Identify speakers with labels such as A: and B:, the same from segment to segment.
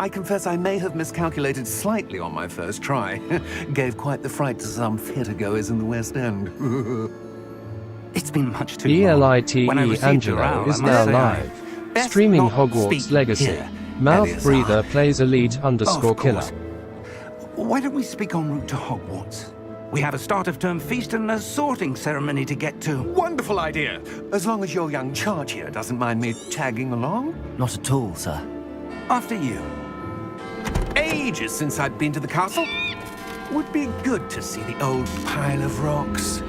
A: I confess I may have miscalculated slightly on my first try. Gave quite the fright to some theatre-goers in the West End.
B: It's been much too long.
C: ELITE Angelo is now live. Streaming Hogwarts Legacy. MOUTHBREATHER plays elite_killer.
B: Why don't we speak en route to Hogwarts? We have a start-of-term feast and a sorting ceremony to get to.
A: Wonderful idea! As long as your young charge here doesn't mind me tagging along.
D: Not at all, sir.
B: After you.
A: Ages since I'd been to the castle. Would be good to see the old pile of rocks.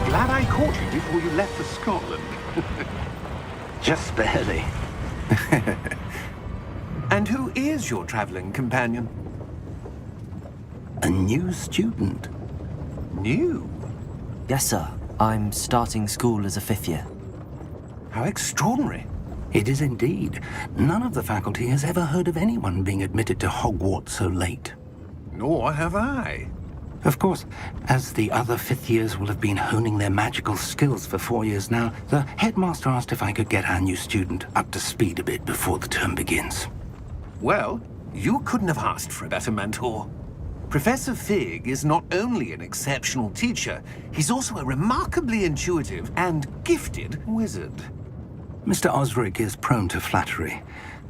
A: Glad I caught you before you left for Scotland.
B: Just barely.
A: And who is your travelling companion?
B: A new student.
A: New?
D: Yes, sir. I'm starting school as a 5th year.
A: How extraordinary.
B: It is indeed. None of the faculty has ever heard of anyone being admitted to Hogwarts so late.
A: Nor have I.
B: Of course, as the other 5th years will have been honing their magical skills for 4 years now, the headmaster asked if I could get our new student up to speed a bit before the term begins.
A: Well, you couldn't have asked for a better mentor. Professor Fig is not only an exceptional teacher, he's also a remarkably intuitive and gifted wizard.
B: Mr. Osric is prone to flattery.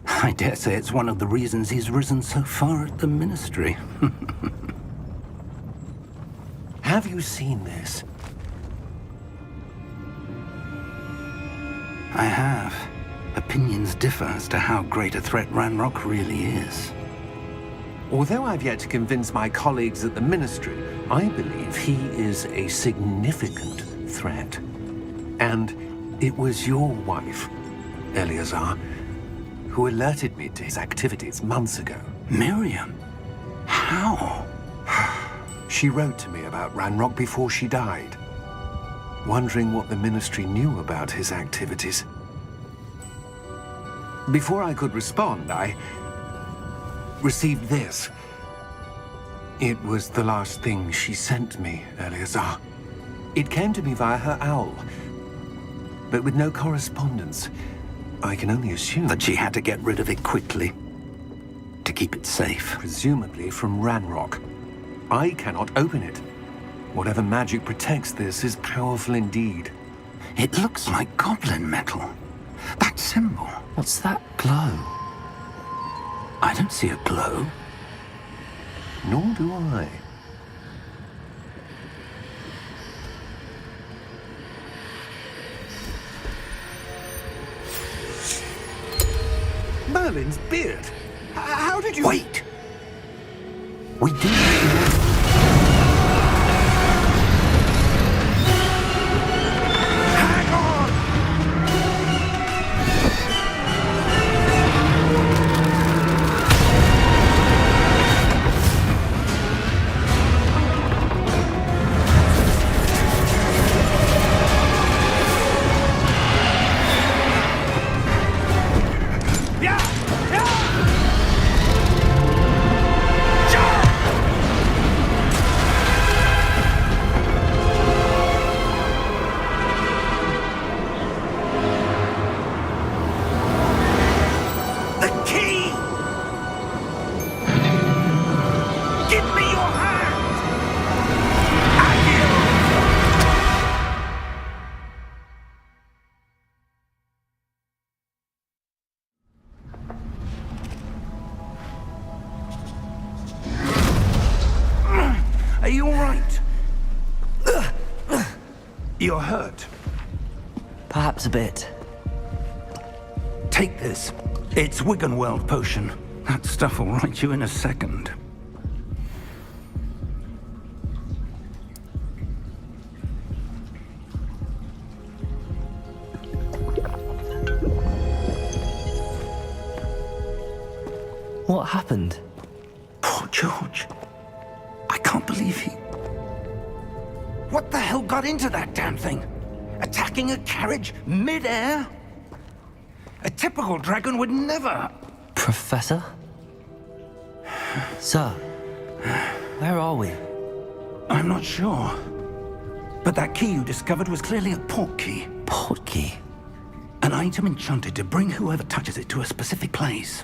B: I dare say it's one of the reasons he's risen so far at the ministry.
A: Have you seen this?
B: I have. Opinions differ as to how great a threat Ranrock really is.
A: Although I've yet to convince my colleagues at the Ministry, I believe he is a significant threat. And it was your wife, Eleazar, who alerted me to his activities months ago.
B: Miriam? How?
A: She wrote to me about Ranrock before she died, wondering what the Ministry knew about his activities. Before I could respond, I received this. It was the last thing she sent me, Eleazar. It came to me via her owl, but with no correspondence. I can only assume
B: That she had to get rid of it quickly, to keep it safe.
A: presumably from Ranrock. I cannot open it. Whatever magic protects this is powerful indeed.
B: It looks like goblin metal. That symbol.
D: What's that glow?
B: I don't see a glow.
A: Nor do I. Merlin's beard. How did you...
B: Wait! We do...
A: Hang on! Yeah! Yeah!
B: You're hurt.
D: Perhaps a bit.
B: Take this. It's Wiggenweld potion. That stuff will right you in a second.
D: What happened?
B: Poor George. I can't believe he... What the hell got into that damn thing? Attacking a carriage mid-air? A typical dragon would never...
D: Professor? Sir, where are we?
B: I'm not sure. But that key you discovered was clearly a port key.
D: Port key?
B: An item enchanted to bring whoever touches it to a specific place.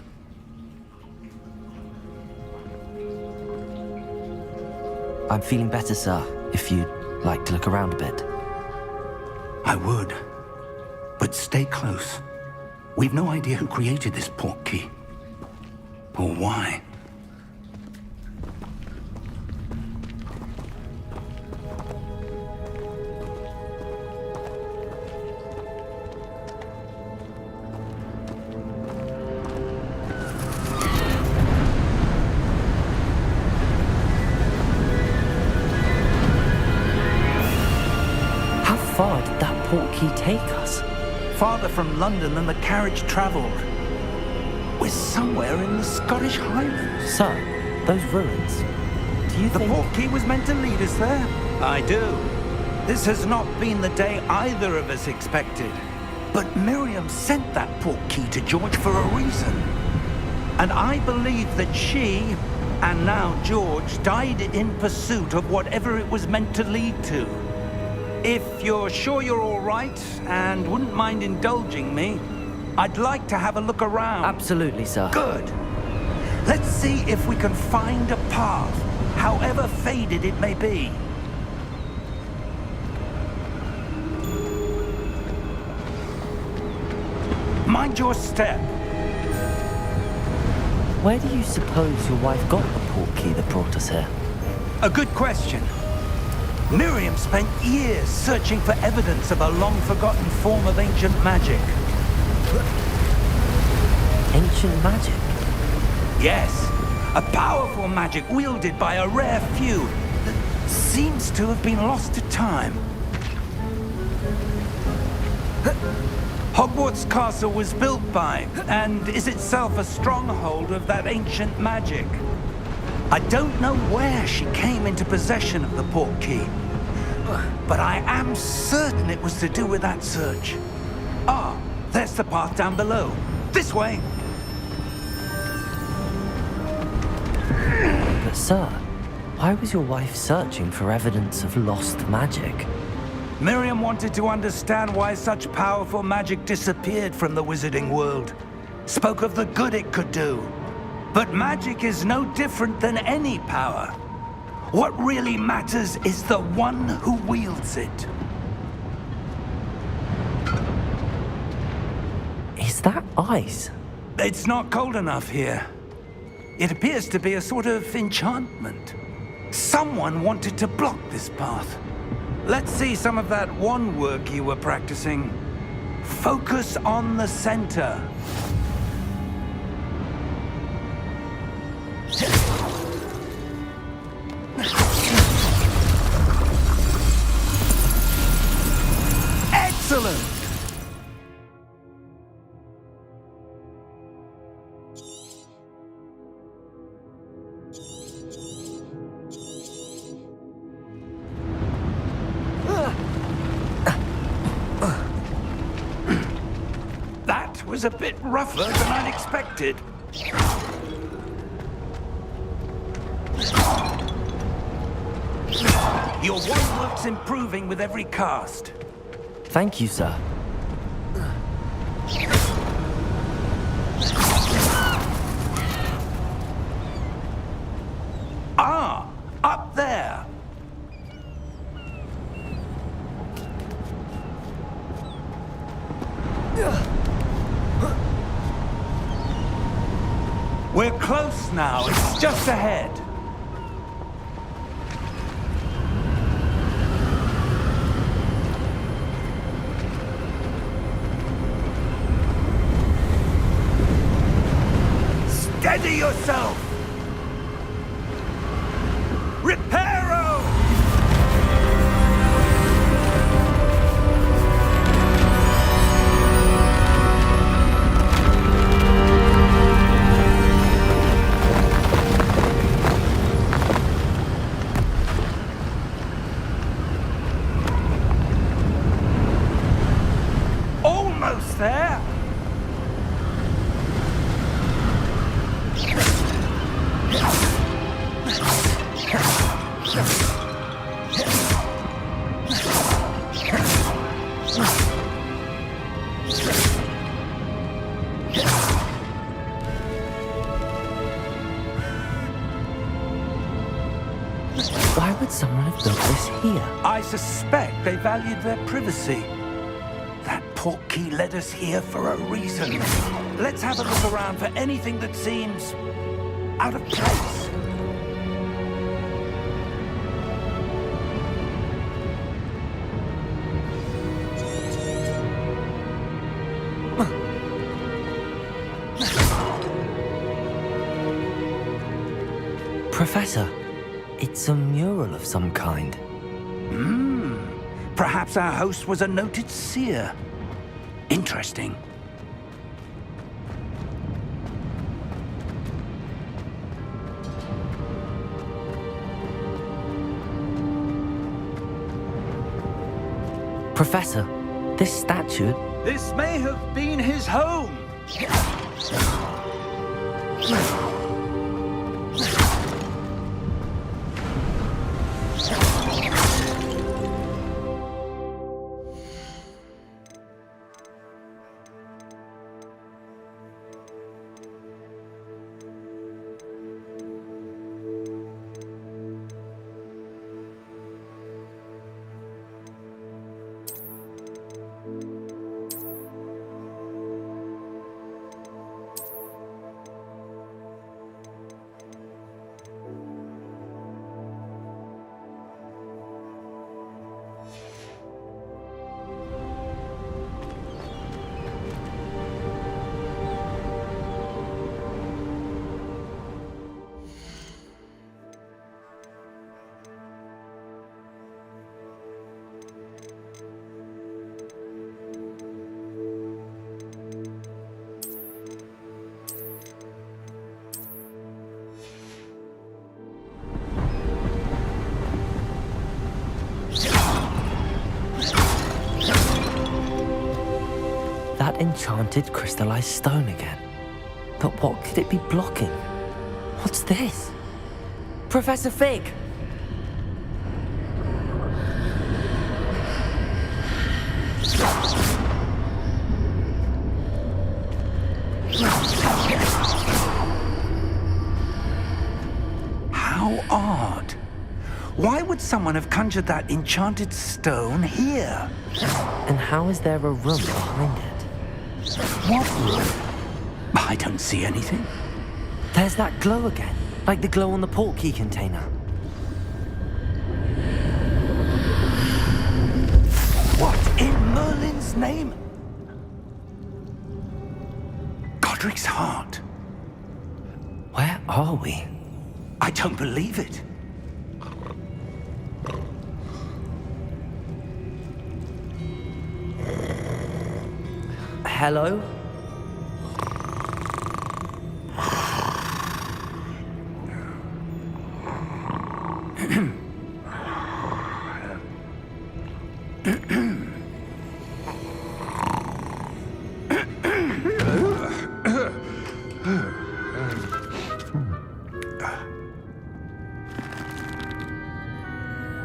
D: I'm feeling better, sir, if you'd like to look around a bit.
B: I would. But stay close. We've no idea who created this port key. Or why.
D: How far did that port key take us?
B: Farther from London than the carriage travelled. We're somewhere in the Scottish Highlands.
D: Sir, those ruins. Do you
B: The
D: think...
B: port key was meant to lead us there? I do. This has not been the day either of us expected. But Miriam sent that port key to George for a reason. And I believe that she, and now George, died in pursuit of whatever it was meant to lead to. If you're sure you're all right, and wouldn't mind indulging me, I'd like to have a look around.
D: Absolutely, sir.
B: Good. Let's see if we can find a path, however faded it may be. Mind your step.
D: Where do you suppose your wife got the port key that brought us here?
B: A good question. Miriam spent years searching for evidence of a long-forgotten form of ancient magic.
D: Ancient magic?
B: Yes, a powerful magic wielded by a rare few that seems to have been lost to time. Hogwarts Castle was built by, and is itself a stronghold of that ancient magic. I don't know where she came into possession of the port key, but I am certain it was to do with that search. Ah, there's the path down below. This way.
D: But sir, why was your wife searching for evidence of lost magic?
B: Miriam wanted to understand why such powerful magic disappeared from the wizarding world. Spoke of the good it could do. But magic is no different than any power. What really matters is the one who wields it.
D: Is that ice?
B: It's not cold enough here. It appears to be a sort of enchantment. Someone wanted to block this path. Let's see some of that wand work you were practicing. Focus on the center. Excellent! That was a bit rougher than I'd expected. Your wand work's improving with every cast.
D: Thank you, sir.
B: Ah, up there. We're close now. It's just ahead. Steady yourself! Reparo! Almost there!
D: Why would someone have built this here?
B: I suspect they valued their privacy. That portkey led us here for a reason. Let's have a look around for anything that seems out of place.
D: Professor, it's a mural of some kind.
B: Perhaps our host was a noted seer. Interesting.
D: Professor, this statue...
B: This may have been his home.
D: That enchanted crystallized stone again. But what could it be blocking? What's this? Professor Fig!
B: How odd. Why would someone have conjured that enchanted stone here?
D: And how is there a room behind it?
B: What room? I don't see anything.
D: There's that glow again, like the glow on the portkey container.
B: What in Merlin's name? Godric's heart.
D: Where are we?
B: I don't believe it.
D: Hello?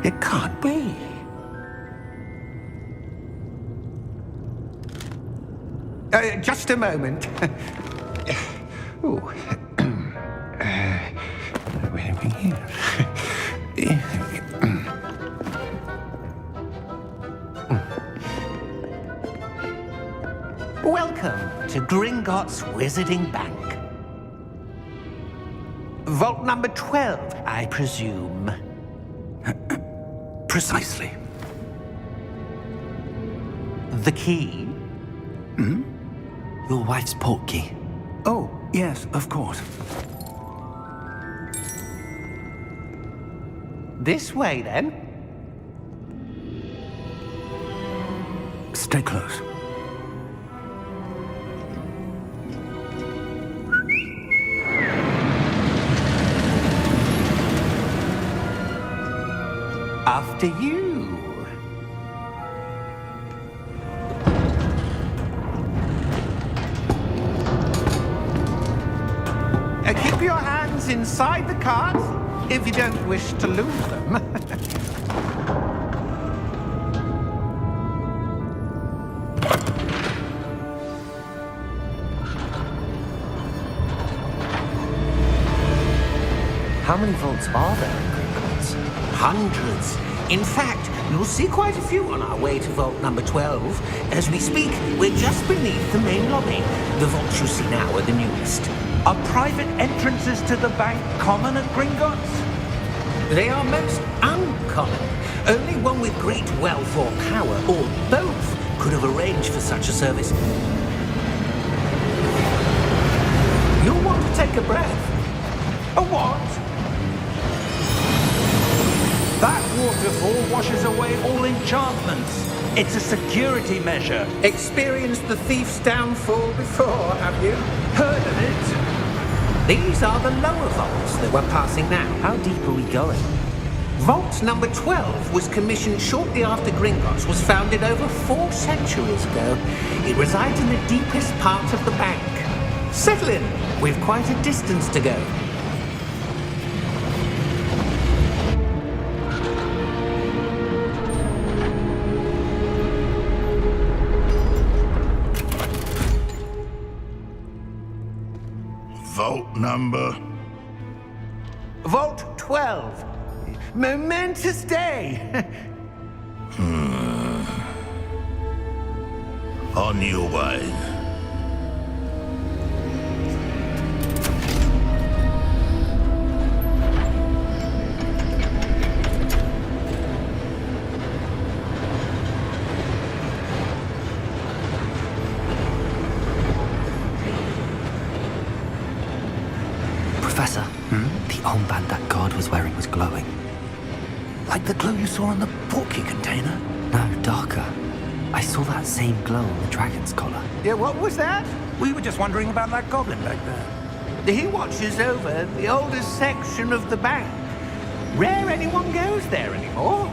A: It can't be. Just a moment. Oh. Where are we here? Welcome to Gringotts Wizarding Bank. Vault number 12, I presume.
B: Precisely.
A: The key?
D: Your wife's portkey.
A: Oh,
B: Yes, of course.
A: This way, then.
B: Stay close.
A: After you. Keep your hands inside the cart if you don't wish to lose them.
D: How many vaults are there in Gringotts?
A: Hundreds. In fact, you'll see quite a few on our way to vault number 12. As we speak, we're just beneath the main lobby. The vaults you see now are the newest.
B: Are private entrances to the bank common at Gringotts?
A: They are most uncommon. Only one with great wealth or power, or both, could have arranged for such a service. You'll want to take a breath.
B: A what? That waterfall washes away all enchantments. It's a security measure.
A: Experienced the thief's downfall before, have you?
B: Heard of it?
A: These are the lower vaults that we're passing now.
D: How deep are we going?
A: Vault number 12 was commissioned shortly after Gringotts was founded over 4 centuries ago. It resides in the deepest part of the bank. Settle in. We've quite a distance to go.
E: Vault number?
A: Vault 12. Momentous day.
E: On your way.
D: Professor, the armband that guard was wearing was glowing.
B: Like the glow you saw on the portkey container?
D: No, darker. I saw that same glow on the dragon's collar.
A: Yeah, what was that?
B: We were just wondering about that goblin back there.
A: He watches over the oldest section of the bank. Rare anyone goes there anymore.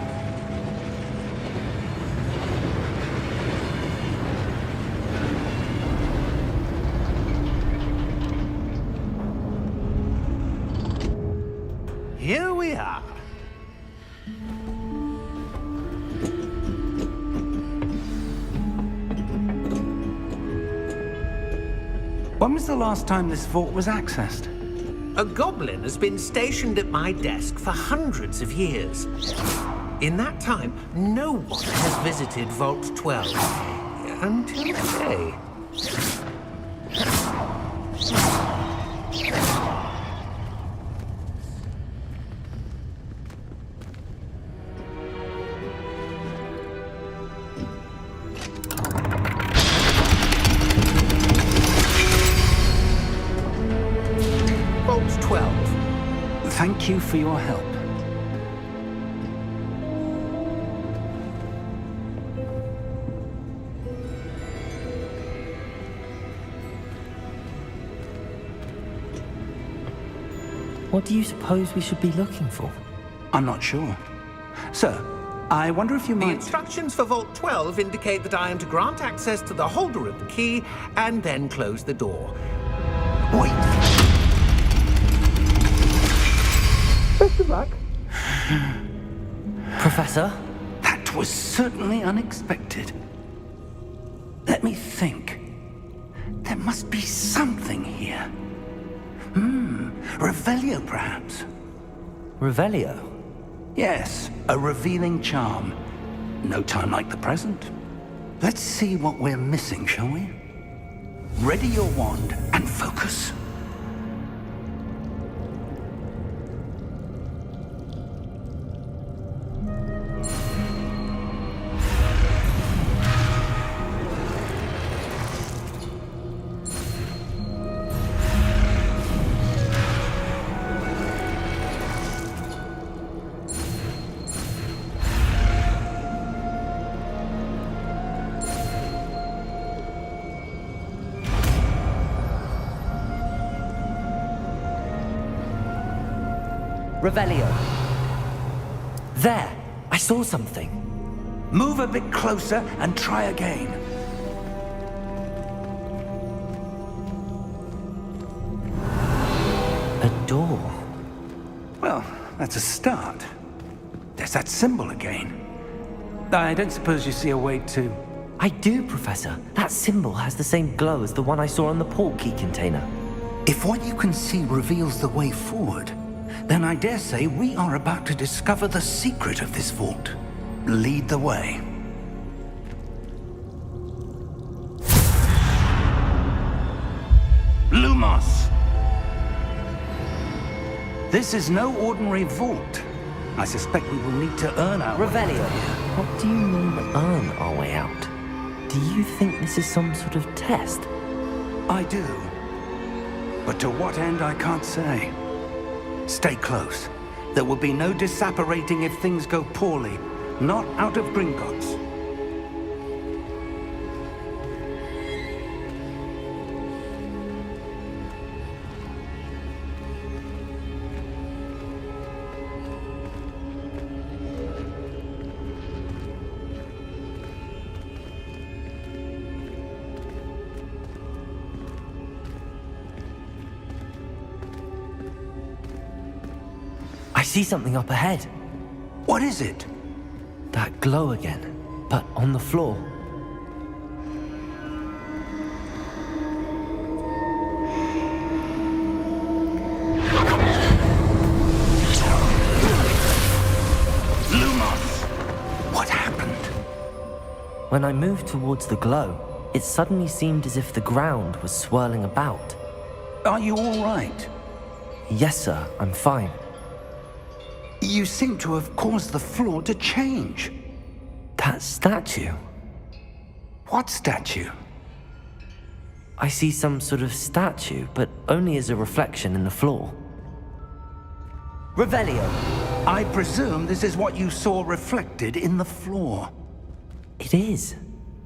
A: Here we are.
B: When was the last time this vault was accessed?
A: A goblin has been stationed at my desk for hundreds of years. In that time, no one has visited Vault 12. Until today. Vault 12.
B: Thank you for your help.
D: What do you suppose we should be looking for?
B: I'm not sure. Sir, I wonder if you
A: The
B: might...
A: instructions for Vault 12 indicate that I am to grant access to the holder of the key and then close the door.
B: Wait.
A: Best of luck.
D: Professor?
B: That was certainly unexpected. Let me think. There must be something here. Revelio, perhaps?
D: Revelio?
B: Yes, a revealing charm. No time like the present. Let's see what we're missing, shall we? Ready your wand and focus.
D: Revelio. There! I saw something.
B: Move a bit closer and try again.
D: A door.
B: Well, that's a start. There's that symbol again. I don't suppose you see a way to...
D: I do, Professor. That symbol has the same glow as the one I saw on the port key container.
B: If what you can see reveals the way forward, then I dare say we are about to discover the secret of this vault. Lead the way. Lumos! This is no ordinary vault. I suspect we will need to earn our way
D: Revelio.
B: out here.
D: What do you mean, earn our way out? Do you think this is some sort of test?
B: I do. But to what end, I can't say. Stay close. There will be no disapparating if things go poorly. Not out of Gringotts.
D: I see something up ahead.
B: What is it?
D: That glow again, but on the floor.
B: Lumos! What happened?
D: When I moved towards the glow, it suddenly seemed as if the ground was swirling about.
B: Are you all right?
D: Yes, sir, I'm fine.
B: You seem to have caused the floor to change.
D: That statue.
B: What statue?
D: I see some sort of statue, but only as a reflection in the floor. Revelio.
B: I presume this is what you saw reflected in the floor.
D: It is.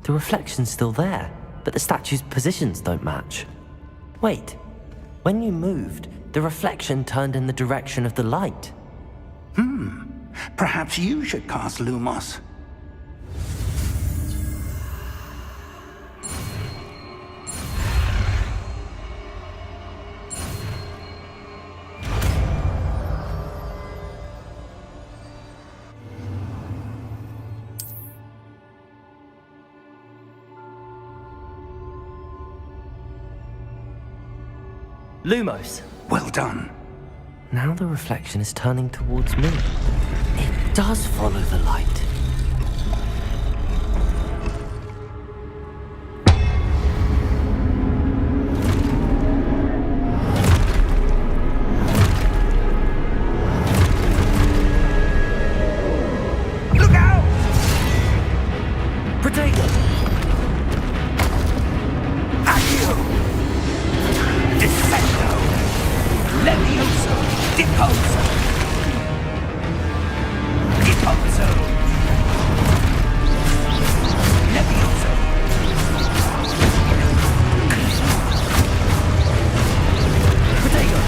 D: The reflection's still there, but the statue's positions don't match. Wait. When you moved, the reflection turned in the direction of the light.
B: Perhaps you should cast Lumos.
D: Lumos.
B: Well done.
D: Now the reflection is turning towards me. It does follow the light.
B: Look out!
D: Potato!
B: Accio! Descendo! Levioso! Deposo! Deposo! Levioso! Potato!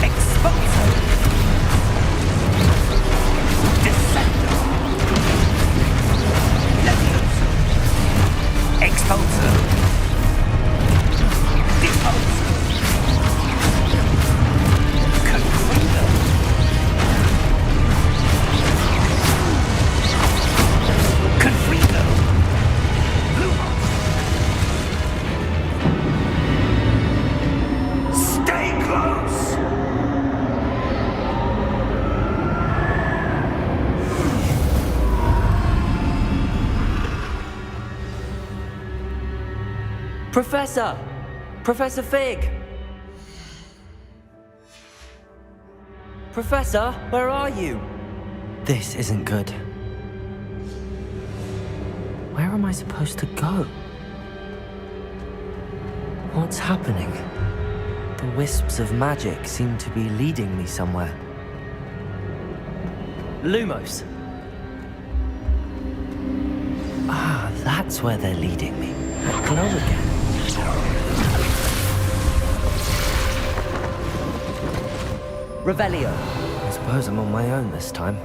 B: Exposo! Descendo! Levioso! Exposo! Deposo! Confrido! Confrido! Lumos! Stay close!
D: Professor! Professor Fig! Professor, where are you? This isn't good. Where am I supposed to go? What's happening? The wisps of magic seem to be leading me somewhere. Lumos. Ah, that's where they're leading me. That glow again. Revelio. This suppose I'm on my own this time.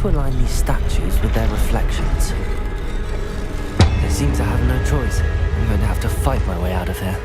D: To align these statues with their reflections. They seem to have no choice. I'm going to have to fight my way out of here.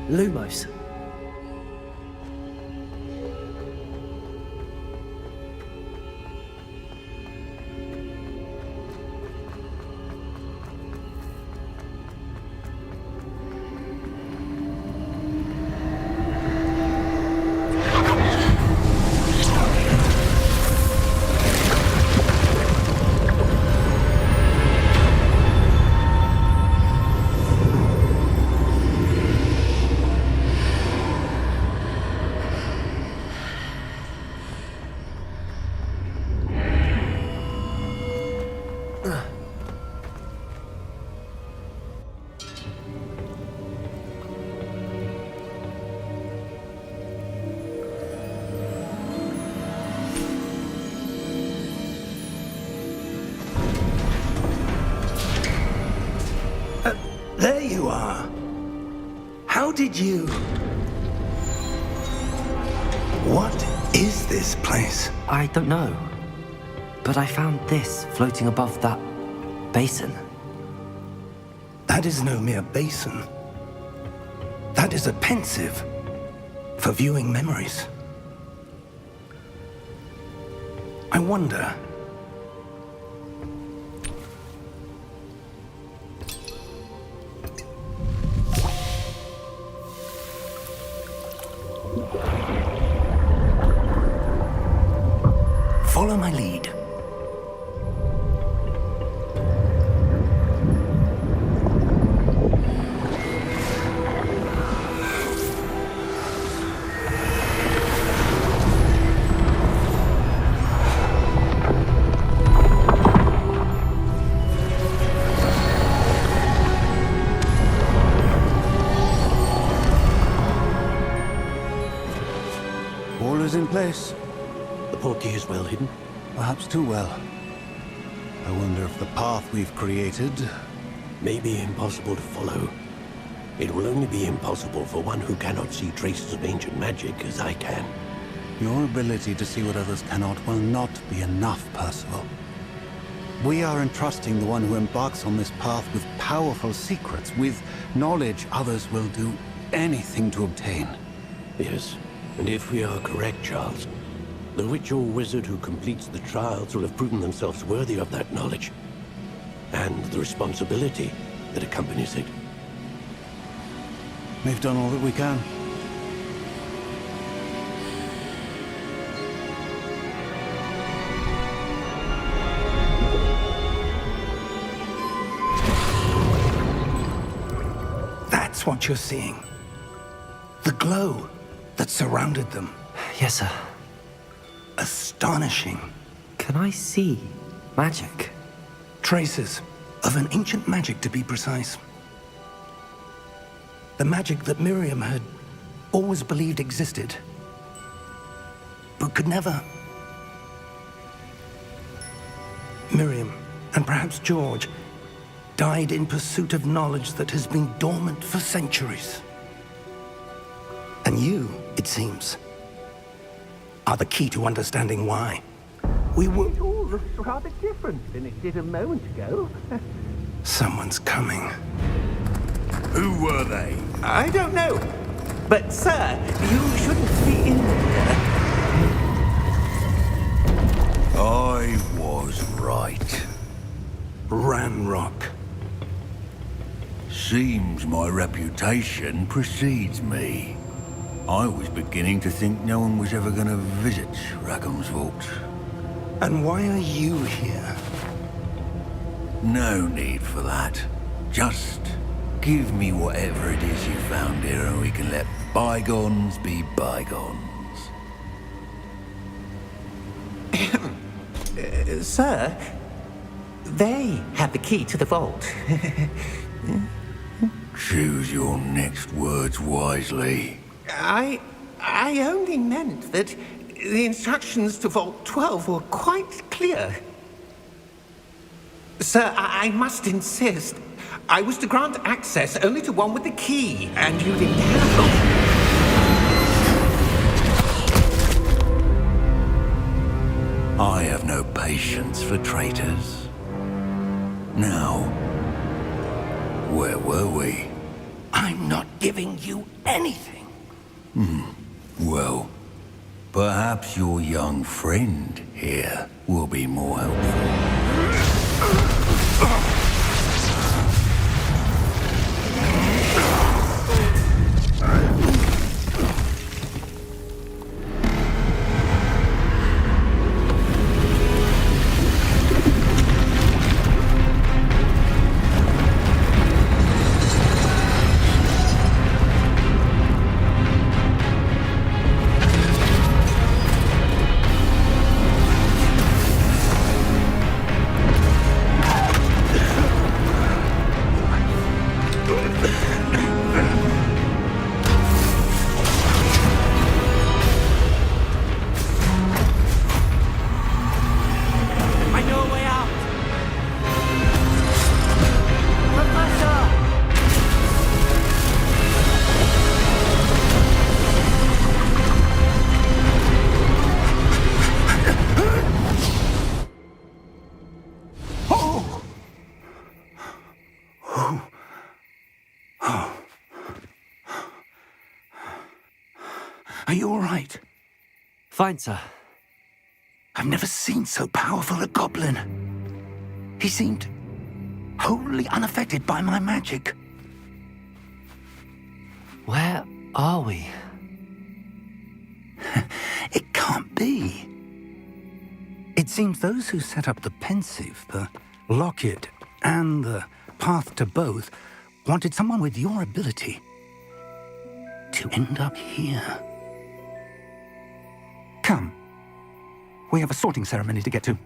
D: Lumos.
B: There you are. How did you... What is this place?
D: I don't know. But I found this floating above that basin.
B: That is no mere basin. That is a pensive for viewing memories. I wonder... Follow my lead.
F: All is in place.
G: The portkey is well hidden.
F: Perhaps too well. I wonder if the path we've created...
G: May be impossible to follow. It will only be impossible for one who cannot see traces of ancient magic as I can.
F: Your ability to see what others cannot will not be enough, Percival. We are entrusting the one who embarks on this path with powerful secrets, with knowledge others will do anything to obtain.
G: Yes, and if we are correct, Charles, the witch or wizard who completes the trials will have proven themselves worthy of that knowledge, and the responsibility that accompanies it.
F: We've done all that we can.
B: That's what you're seeing. The glow that surrounded them.
D: Yes, sir.
B: Astonishing.
D: Can I see magic?
B: Traces of an ancient magic, to be precise. The magic that Miriam had always believed existed, but could never. Miriam, and perhaps George, died in pursuit of knowledge that has been dormant for centuries. And you, it seems, are the key to understanding why. We were...
A: It all looks rather different than it did a moment ago.
B: Someone's coming.
E: Who were they?
A: I don't know. But, sir, you shouldn't be in here.
E: I was right.
B: Ranrock.
E: Seems my reputation precedes me. I was beginning to think no one was ever going to visit Rackham's vault.
B: And why are you here?
E: No need for that. Just give me whatever it is you found here and we can let bygones be bygones.
A: Sir, they have the key to the vault.
E: Choose your next words wisely.
A: I only meant that the instructions to Vault 12 were quite clear. Sir, I must insist. I was to grant access only to one with the key, and you didn't have it.
E: I have no patience for traitors. Now, where were we?
B: I
E: I'm not giving you anything. Well, perhaps your young friend here will be more helpful. Are you all right?
D: Fine, sir.
E: I've never seen so powerful a goblin. He seemed wholly unaffected by my magic.
D: Where are we?
B: It can't be. It seems those who set up the pensive, the locket, and the path to both wanted someone with your ability to end up here. Come. We have a sorting ceremony to get to.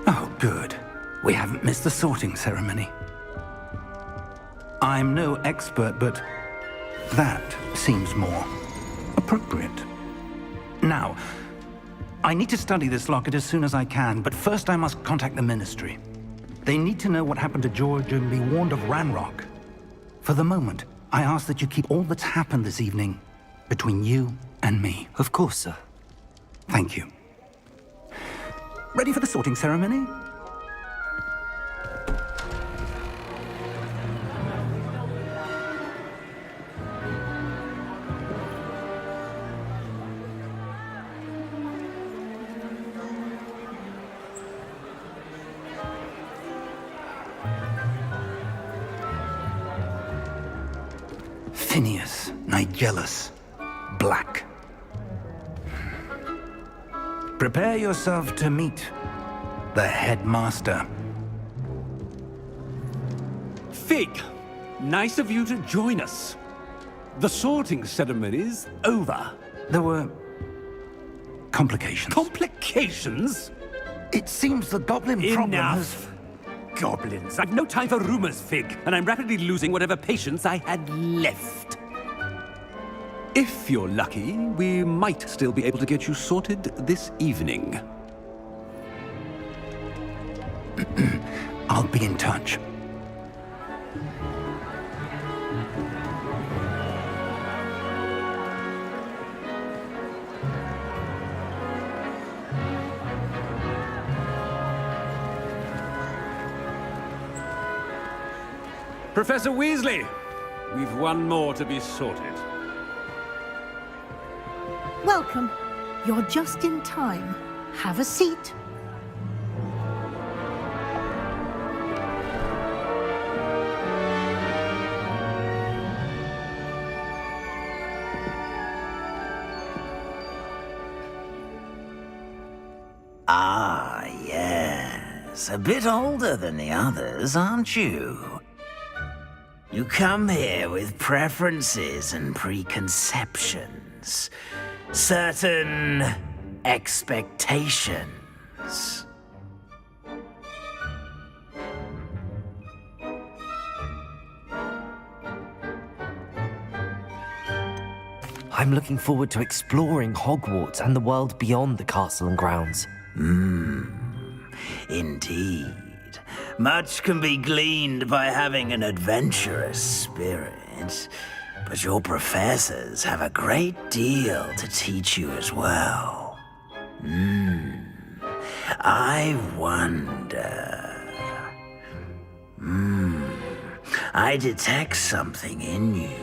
B: Oh, good. We haven't missed the sorting ceremony. I'm no expert, but that seems more appropriate. Now, I need to study this locket as soon as I can, but first I must contact the Ministry. They need to know what happened to George and be warned of Ranrock. For the moment, I ask that you keep all that's happened this evening between you and me.
D: Of course, sir.
B: Thank you. Ready for the sorting ceremony? Phineas, Nigellus, Black. Prepare yourself to meet the headmaster.
H: Fig, nice of you to join us. The sorting ceremony's over.
B: There were complications.
H: Complications?
B: It seems the goblin problem has...
H: Enough. Goblins. I've no time for rumors, Fig, and I'm rapidly losing whatever patience I had left. If you're lucky, we might still be able to get you sorted this evening.
B: I'll be in touch.
H: Professor Weasley, we've one more to be sorted.
I: Welcome. You're just in time. Have a seat.
J: Ah, yes. A bit older than the others, aren't you? You come here with preferences and preconceptions. Certain expectations.
D: I'm looking forward to exploring Hogwarts and the world beyond the castle and grounds.
J: Indeed. Much can be gleaned by having an adventurous spirit, but your professors have a great deal to teach you as well. I wonder... I detect something in you.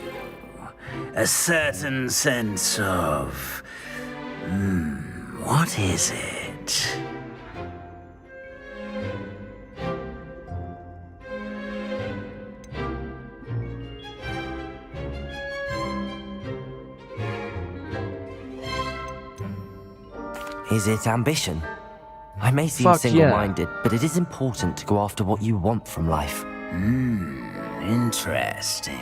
J: A certain sense of... what is it?
D: Is it ambition? I may seem
C: Fuck
D: single-minded, but it is important to go after what you want from life.
J: Interesting.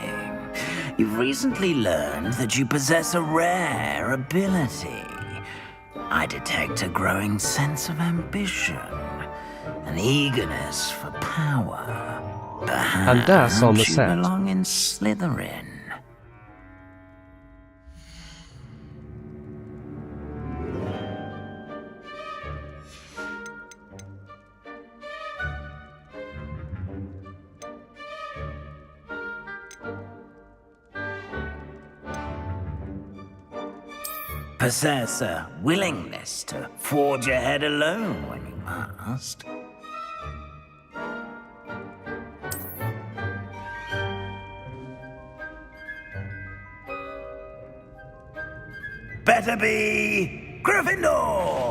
J: You've recently learned that you possess a rare ability. I detect a growing sense of ambition, an eagerness for power. Perhaps
C: And that's on the
J: you
C: set.
J: belong in Slytherin. Possess a willingness to forge ahead alone when you must. Better be Gryffindor!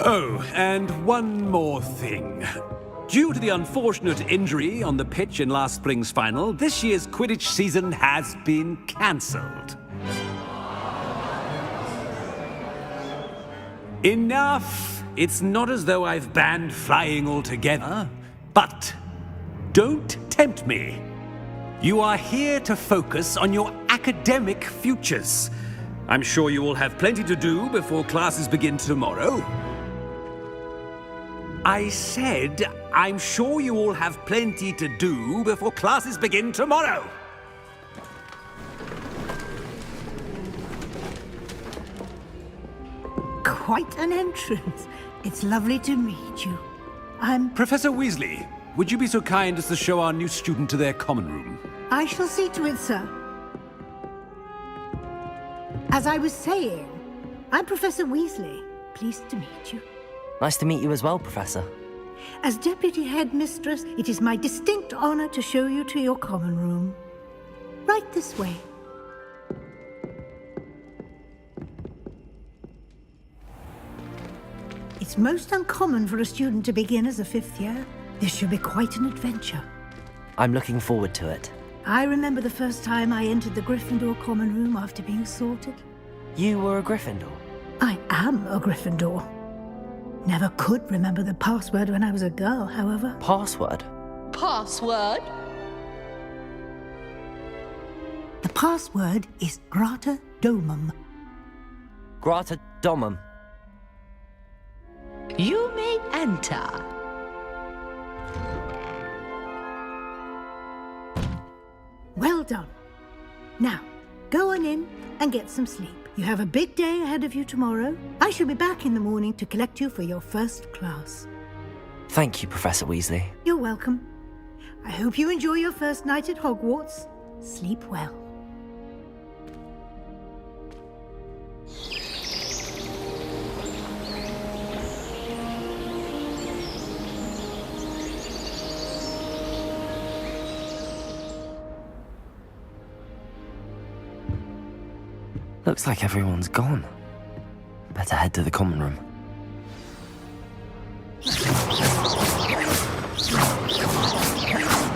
H: Oh, and one more thing. Due to the unfortunate injury on the pitch in last spring's final, this year's Quidditch season has been cancelled. Enough! It's not as though I've banned flying altogether, but don't tempt me. You are here to focus on your academic futures. I'm sure you will have plenty to do before classes begin tomorrow. I said, I'm sure you all have plenty to do before classes begin tomorrow.
I: Quite an entrance. It's lovely to meet you.
H: Professor Weasley, would you be so kind as to show our new student to their common room?
I: I shall see to it, sir. As I was saying, I'm Professor Weasley. Pleased to meet you.
D: Nice to meet you as well, Professor.
I: As Deputy Headmistress, it is my distinct honor to show you to your common room. Right this way. It's most uncommon for a student to begin as a fifth year. This should be quite an adventure.
D: I'm looking forward to it.
I: I remember the first time I entered the Gryffindor common room after being sorted.
D: You were a Gryffindor?
I: I am a Gryffindor. Never could remember the password when I was a girl, however.
D: Password?
K: Password?
I: The password is Grata Domum.
D: Grata Domum.
K: You may enter.
I: Well done. Now, go on in and get some sleep. You have a big day ahead of you tomorrow. I shall be back in the morning to collect you for your first class.
D: Thank you, Professor Weasley.
I: You're welcome. I hope you enjoy your first night at Hogwarts. Sleep well.
D: Looks like everyone's gone. Better head to the common room.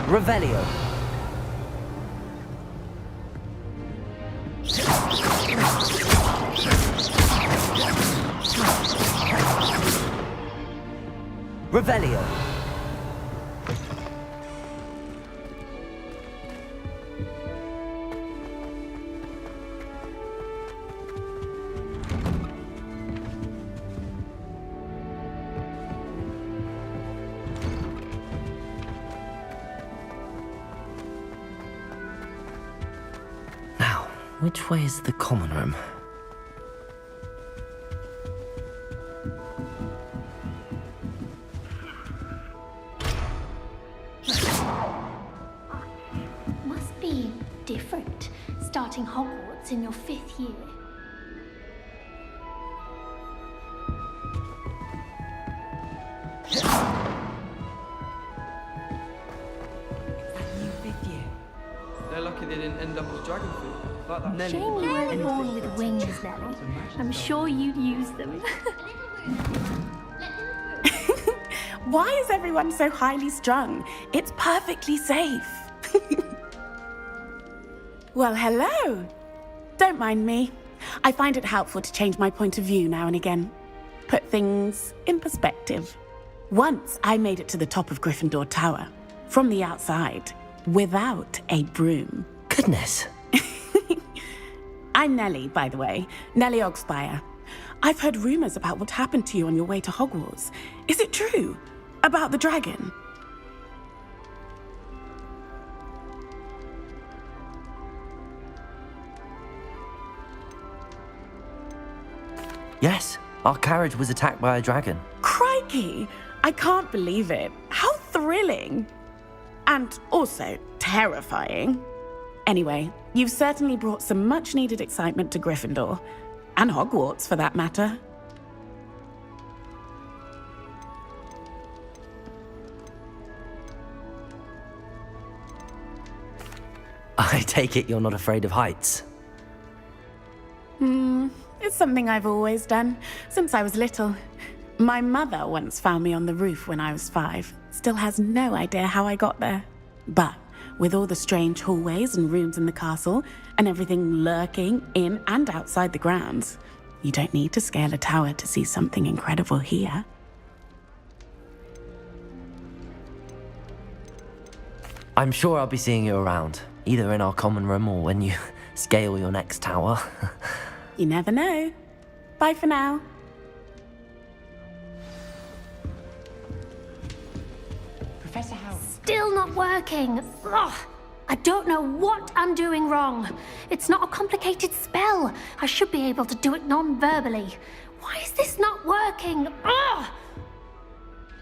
D: Revelio. Revelio. Which way is the common room?
L: Must be different, starting Hogwarts in your 5th year.
M: They're lucky they didn't end up as dragon food. Like that.
L: Shame you weren't born with wings, Nelly. I'm sure you'd use them.
N: Why is everyone so highly strung? It's perfectly safe. Well, hello. Don't mind me. I find it helpful to change my point of view now and again. Put things in perspective. Once I made it to the top of Gryffindor Tower, from the outside, without a broom.
D: Goodness.
N: I'm Nellie, by the way. Nellie Ogspire. I've heard rumors about what happened to you on your way to Hogwarts. Is it true? About the dragon?
D: Yes, our carriage was attacked by a dragon.
N: Crikey! I can't believe it. How thrilling! And also terrifying. Anyway, you've certainly brought some much-needed excitement to Gryffindor. And Hogwarts, for that matter.
D: I take it you're not afraid of heights.
N: It's something I've always done, since I was little. My mother once found me on the roof when I was 5. Still has no idea how I got there. But with all the strange hallways and rooms in the castle, and everything lurking in and outside the grounds, you don't need to scale a tower to see something incredible here.
D: I'm sure I'll be seeing you around, either in our common room or when you scale your next tower.
N: You never know. Bye for now.
L: Professor Howard. Still not working. Ugh. I don't know what I'm doing wrong. It's not a complicated spell. I should be able to do it non-verbally. Why is this not working? Ugh.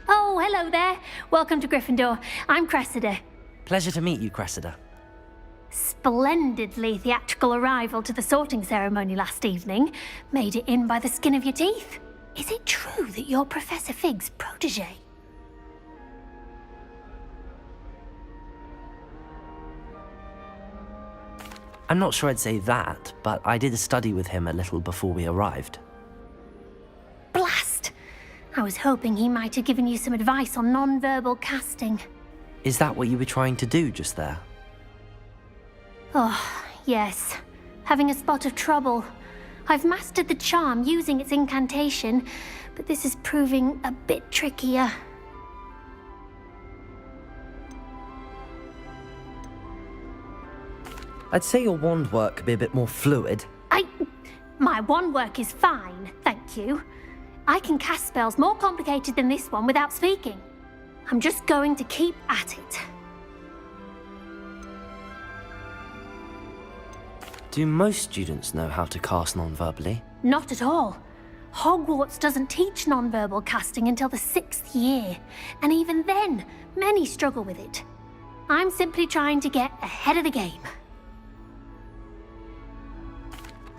L: Oh, hello there. Welcome to Gryffindor. I'm Cressida.
D: Pleasure to meet you, Cressida.
L: Splendidly theatrical arrival to the sorting ceremony last evening. Made it in by the skin of your teeth. Is it true that you're Professor Fig's protege?
D: I'm not sure I'd say that, but I did a study with him a little before we arrived.
L: Blast! I was hoping he might have given you some advice on non-verbal casting.
D: Is that what you were trying to do just there?
L: Oh, yes. Having a spot of trouble. I've mastered the charm using its incantation, but this is proving a bit trickier.
D: I'd say your wand work could be a bit more fluid.
L: My wand work is fine, thank you. I can cast spells more complicated than this one without speaking. I'm just going to keep at it.
D: Do most students know how to cast non-verbally?
L: Not at all. Hogwarts doesn't teach non-verbal casting until the 6th year, and even then, many struggle with it. I'm simply trying to get ahead of the game.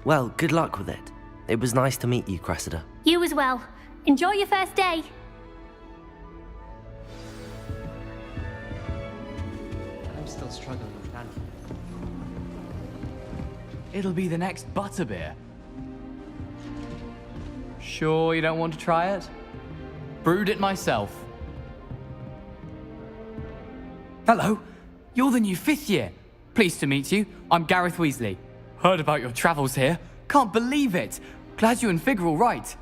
D: Well, good luck with it. It was nice to meet you, Cressida.
L: You as well. Enjoy your first day.
O: I'm still struggling with that.
P: It'll be the next butterbeer. Sure you don't want to try it? Brewed it myself. Hello, you're the new 5th year. Pleased to meet you. I'm Gareth Weasley. Heard about your travels here. Can't believe it. Glad you and Fig are all right.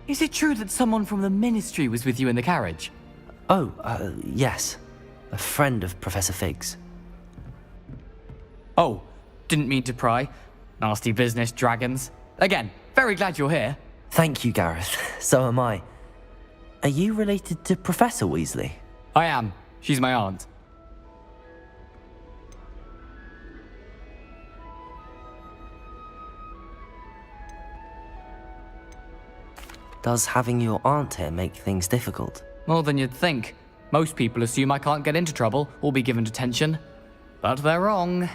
P: Is it true that someone from the Ministry was with you in the carriage?
D: Oh, yes. A friend of Professor Fig's.
P: Oh, didn't mean to pry. Nasty business, dragons. Again, very glad you're here.
D: Thank you, Gareth. So am I. Are you related to Professor Weasley?
P: I am. She's my aunt.
D: Does having your aunt here make things difficult?
P: More than you'd think. Most people assume I can't get into trouble or be given detention. But they're wrong.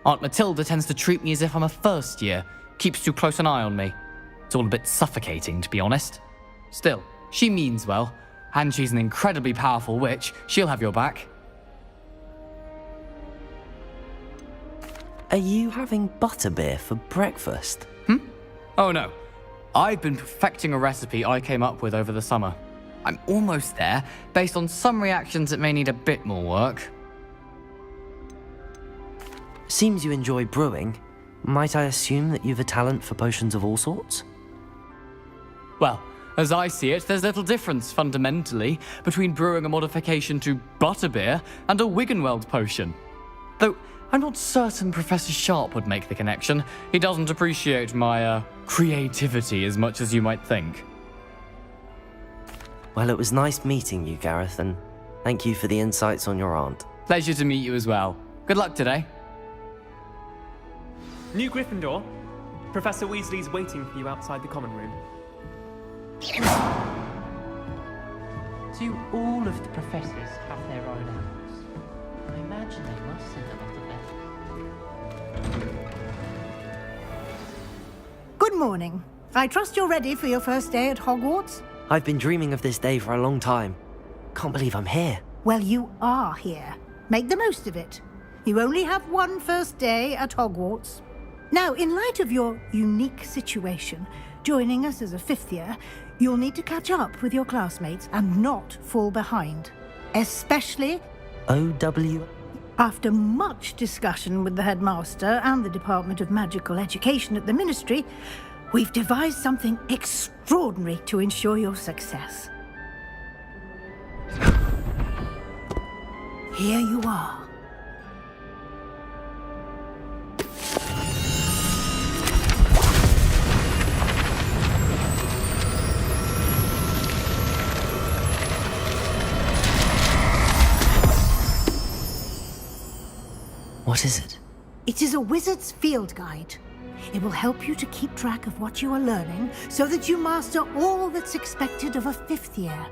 P: Aunt Matilda tends to treat me as if I'm a first year, keeps too close an eye on me. It's all a bit suffocating, to be honest. Still, she means well, and she's an incredibly powerful witch. She'll have your back.
D: Are you having butterbeer for breakfast?
P: Oh no. I've been perfecting a recipe I came up with over the summer. I'm almost there, based on some reactions that may need a bit more work.
D: Seems you enjoy brewing. Might I assume that you've a talent for potions of all sorts?
P: Well, as I see it, there's little difference, fundamentally, between brewing a modification to butterbeer and a Wiggenweld potion. Though, I'm not certain Professor Sharp would make the connection. He doesn't appreciate my, creativity as much as you might think.
D: Well, it was nice meeting you, Gareth, and thank you for the insights on your aunt.
P: Pleasure to meet you as well. Good luck today.
Q: New Gryffindor. Professor Weasley's waiting for you outside the common room.
O: Do all of the professors have their own owls? I imagine they must send a lot of letters.
I: Good morning. I trust you're ready for your first day at Hogwarts?
D: I've been dreaming of this day for a long time. Can't believe I'm here.
I: Well, you are here. Make the most of it. You only have one first day at Hogwarts. Now, in light of your unique situation, joining us as a 5th year, you'll need to catch up with your classmates and not fall behind. Especially...
D: OW?
I: After much discussion with the headmaster and the Department of Magical Education at the Ministry, we've devised something extraordinary to ensure your success. Here you are.
D: What is it?
I: It is a wizard's field guide. It will help you to keep track of what you are learning so that you master all that's expected of a 5th year.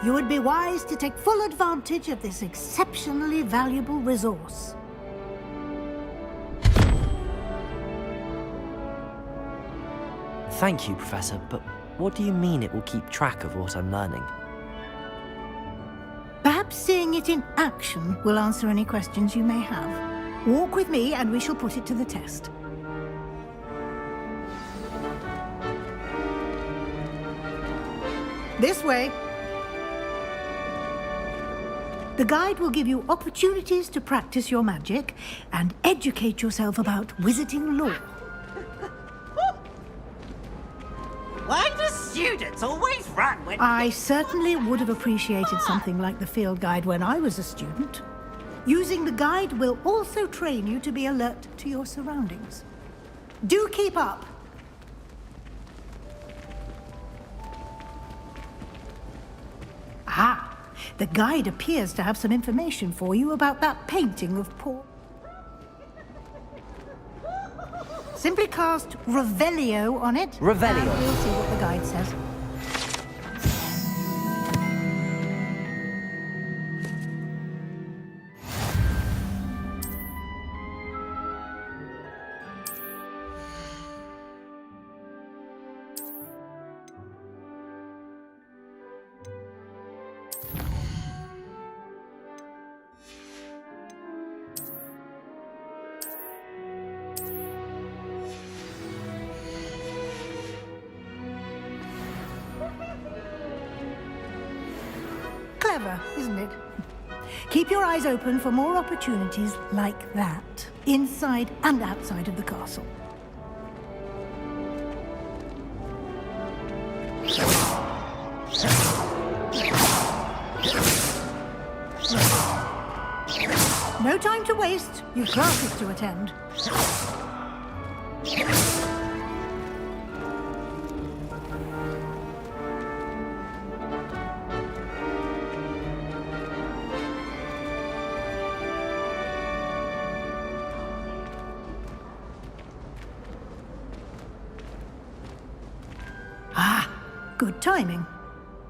I: You would be wise to take full advantage of this exceptionally valuable resource.
D: Thank you, Professor, but what do you mean it will keep track of what I'm learning?
I: Perhaps seeing it in action will answer any questions you may have. Walk with me and we shall put it to the test. This way. The guide will give you opportunities to practice your magic and educate yourself about wizarding lore.
J: Why do students always run when...
I: I certainly would have appreciated something like the field guide when I was a student. Using the guide will also train you to be alert to your surroundings. Do keep up! Ah, the guide appears to have some information for you about that painting of poor... Simply cast Revelio on it.
D: Revelio.
I: And we'll see what the guide says. Clever, isn't it? Keep your eyes open for more opportunities like that, inside and outside of the castle. No time to waste. You've classes to attend. Good timing.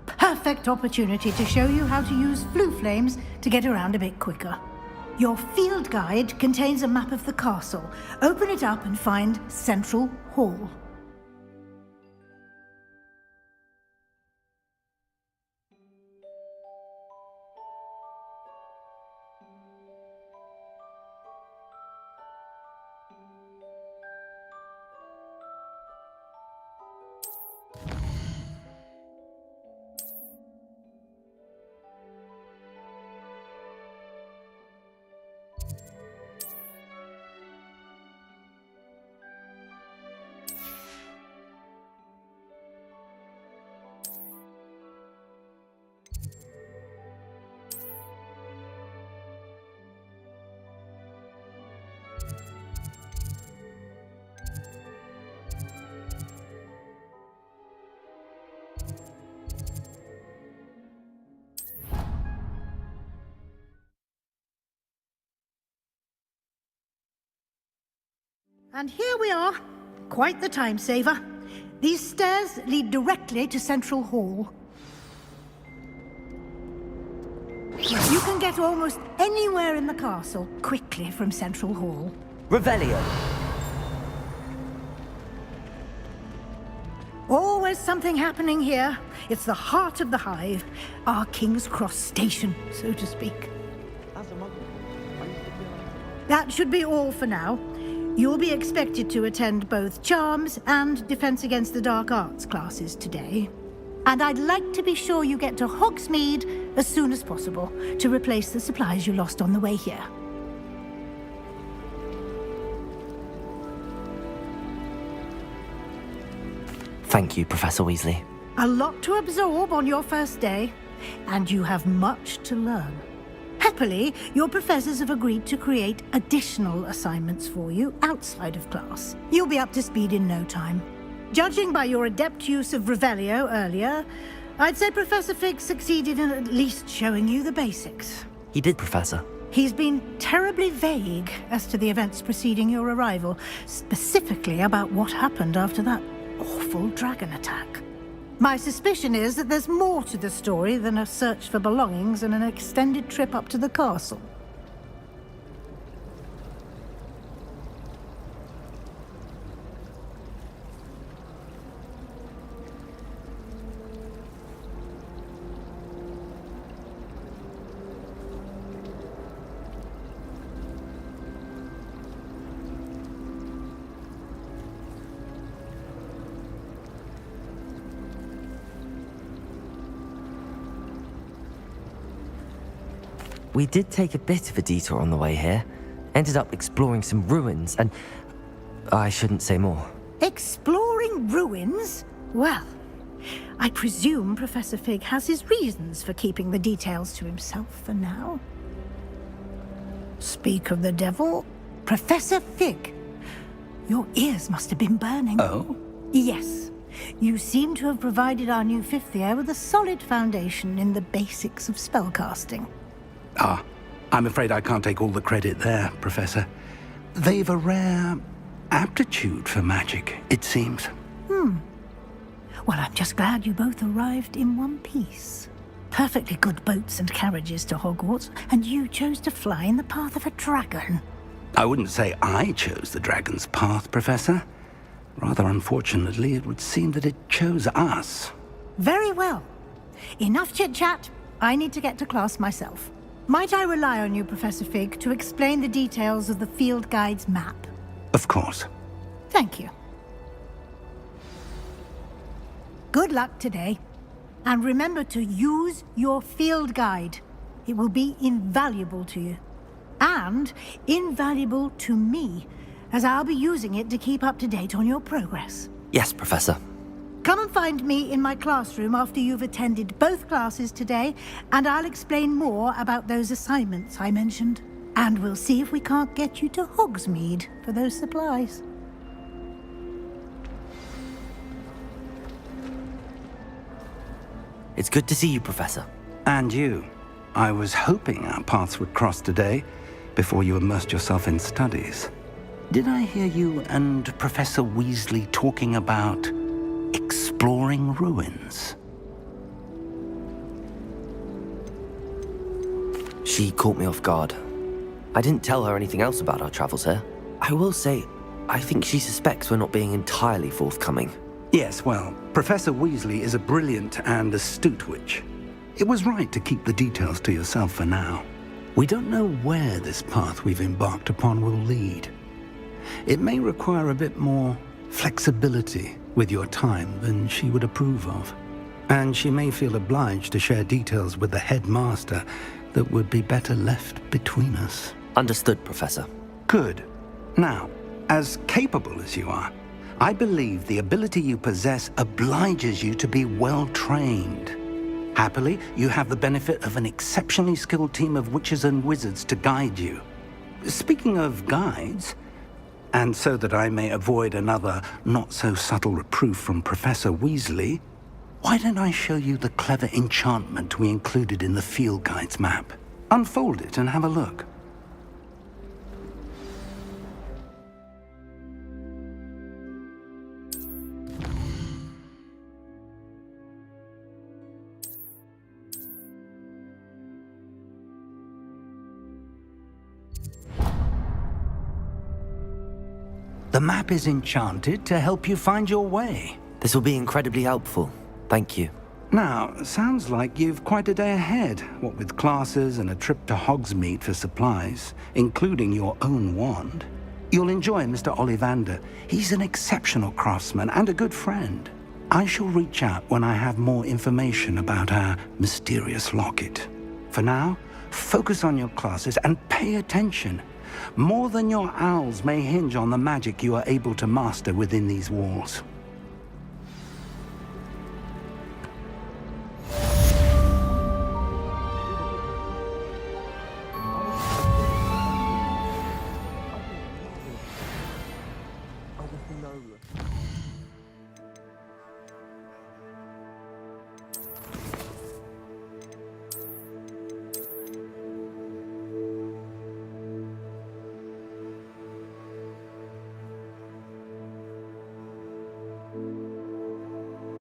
I: Perfect opportunity to show you how to use flue flames to get around a bit quicker. Your field guide contains a map of the castle. Open it up and find Central Hall. And here we are. Quite the time saver. These stairs lead directly to Central Hall. You can get almost anywhere in the castle quickly from Central Hall.
D: Revelio.
I: Always something happening here. It's the heart of the hive. Our King's Cross station, so to speak. That should be all for now. You'll be expected to attend both Charms and Defense Against the Dark Arts classes today. And I'd like to be sure you get to Hogsmeade as soon as possible to replace the supplies you lost on the way here.
D: Thank you, Professor Weasley.
I: A lot to absorb on your first day, and you have much to learn. Happily, your professors have agreed to create additional assignments for you outside of class. You'll be up to speed in no time. Judging by your adept use of Revelio earlier, I'd say Professor Fig succeeded in at least showing you the basics.
D: He did, Professor.
I: He's been terribly vague as to the events preceding your arrival, specifically about what happened after that awful dragon attack. My suspicion is that there's more to the story than a search for belongings and an extended trip up to the castle.
D: We did take a bit of a detour on the way here. Ended up exploring some ruins and... I shouldn't say more.
I: Exploring ruins? Well, I presume Professor Fig has his reasons for keeping the details to himself for now. Speak of the devil, Professor Fig. Your ears must have been burning.
F: Oh?
I: Yes. You seem to have provided our new fifth year with a solid foundation in the basics of spellcasting.
F: Ah, I'm afraid I can't take all the credit there, Professor. They've a rare aptitude for magic, it seems.
I: Well, I'm just glad you both arrived in one piece. Perfectly good boats and carriages to Hogwarts, and you chose to fly in the path of a dragon.
F: I wouldn't say I chose the dragon's path, Professor. Rather unfortunately, it would seem that it chose us.
I: Very well. Enough chit-chat. I need to get to class myself. Might I rely on you, Professor Fig, to explain the details of the field guide's map?
F: Of course.
I: Thank you. Good luck today. And remember to use your field guide. It will be invaluable to you. And invaluable to me, as I'll be using it to keep up to date on your progress.
D: Yes, Professor.
I: Come and find me in my classroom after you've attended both classes today, and I'll explain more about those assignments I mentioned. And we'll see if we can't get you to Hogsmeade for those supplies.
D: It's good to see you, Professor.
F: And you. I was hoping our paths would cross today, before you immersed yourself in studies. Did I hear you and Professor Weasley talking about exploring ruins?
D: She caught me off guard. I didn't tell her anything else about our travels here. I will say, I think she suspects we're not being entirely forthcoming.
F: Yes, well, Professor Weasley is a brilliant and astute witch. It was right to keep the details to yourself for now. We don't know where this path we've embarked upon will lead. It may require a bit more flexibility with your time than she would approve of. And she may feel obliged to share details with the headmaster that would be better left between us.
D: Understood, Professor.
F: Good. Now, as capable as you are, I believe the ability you possess obliges you to be well trained. Happily, you have the benefit of an exceptionally skilled team of witches and wizards to guide you. Speaking of guides, and so that I may avoid another not-so-subtle reproof from Professor Weasley, why don't I show you the clever enchantment we included in the field guide's map? Unfold it and have a look. The map is enchanted to help you find your way.
D: This will be incredibly helpful. Thank you.
F: Now, sounds like you've quite a day ahead, what with classes and a trip to Hogsmeade for supplies, including your own wand. You'll enjoy Mr. Ollivander. He's an exceptional craftsman and a good friend. I shall reach out when I have more information about our mysterious locket. For now, focus on your classes and pay attention. More than your owls may hinge on the magic you are able to master within these walls.